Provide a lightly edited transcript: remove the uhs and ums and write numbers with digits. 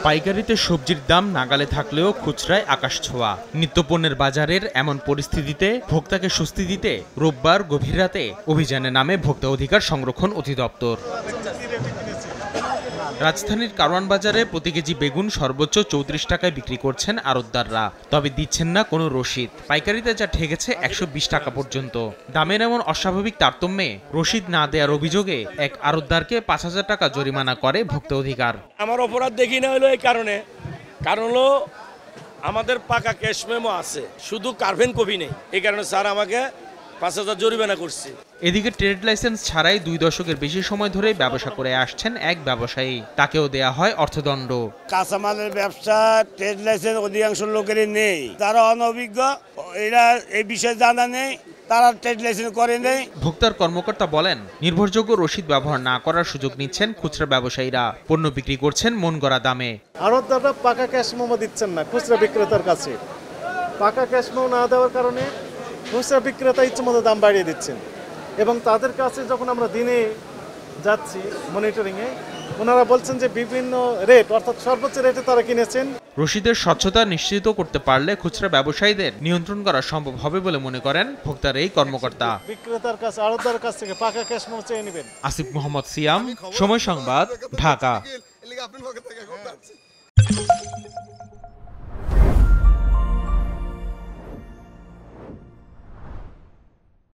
পাইকারিতে সবজির দাম নাগালে থাকলেও খুচরায় আকাশ ছোঁয়া। নিত্যপণ্যের বাজারের এমন পরিস্থিতিতে ভোক্তাকে স্বস্তি দিতে রোববার গভীর রাতে অভিযানে নামে ভোক্তা অধিকার সংরক্ষণ অধিদপ্তর। রাজধানীর কারওয়ান বাজারে প্রতি কেজি বেগুন সর্বোচ্চ ৩৪ টাকায় বিক্রি করছেন আড়তদাররা, তবে দিচ্ছেন না কোনো রসিদ। পাইকারিতে যা ঠেকেছে ১২০ টাকা পর্যন্ত। দামের এমন অস্বাভাবিক তারতম্যে রসিদ না দেওয়ার অভিযোগে এক আড়তদারকে ৫,০০০ টাকা জরিমানা করে ভোক্তা অধিকার। আমার অপরাধ দেখি না হলো এই কারণ হলো আমাদের পাকা ক্যাশ মেমো আছে, শুধু কার্ভেন কপি নেই। এই কারণে স্যার আমাকে ৫,০০০ জরিমানা করছে। এদিকে ট্রেড লাইসেন্স ছাড়াই ২ দশকের বেশি সময় ধরে ব্যবসা করে আসছেন এক ব্যবসায়ী, তাকেও দেয়া হয় অর্থদণ্ড। কাঁচামালের ব্যবসা ট্রেড লাইসেন্স অধিকাংশ লোকেরই নেই, তারা অনভিজ্ঞ, এরা এই বিষয়ে জানা নেই, তারা ট্রেড লাইসেন্স করে নেই। ভোক্তার কর্মকর্তা বলেন, নির্ভরযোগ্য রসিদ ব্যবহার না করার সুযোগ নিচ্ছেন খুচরা ব্যবসায়ীরা, পণ্য বিক্রি করছেন মন গড়া দামে। আড়তদাররা পাকা ক্যাশ মেমো দিচ্ছেন না খুচরা বিক্রেতার কাছে। পাকা ক্যাশ মেমো না দেওয়ার কারণে খুচরা বিক্রেতা ইচ্ছেমতো দাম বাড়িয়ে দিচ্ছেন, এবং তাদের কাছে যখন আমরা দিনে যাচ্ছি মনিটরিংয়ে, ওনারা বলছেন যে বিভিন্ন রেট, অর্থাৎ সর্বোচ্চ রেটে তারা কিনেছেন। রসিদের স্বচ্ছতা নিশ্চিত করতে পারলে খুচরা ব্যবসায়ীদের নিয়ন্ত্রণ করা সম্ভব হবে বলে মনে করেন ভোক্তার এই কর্মকর্তা। বিক্রেতার কাছে, আড়তদারের কাছ থেকে পাকা ক্যাশ মেমো চেয়ে নেবেন। আসিফ মোহাম্মদ সিয়াম, সময় সংবাদ, ঢাকা।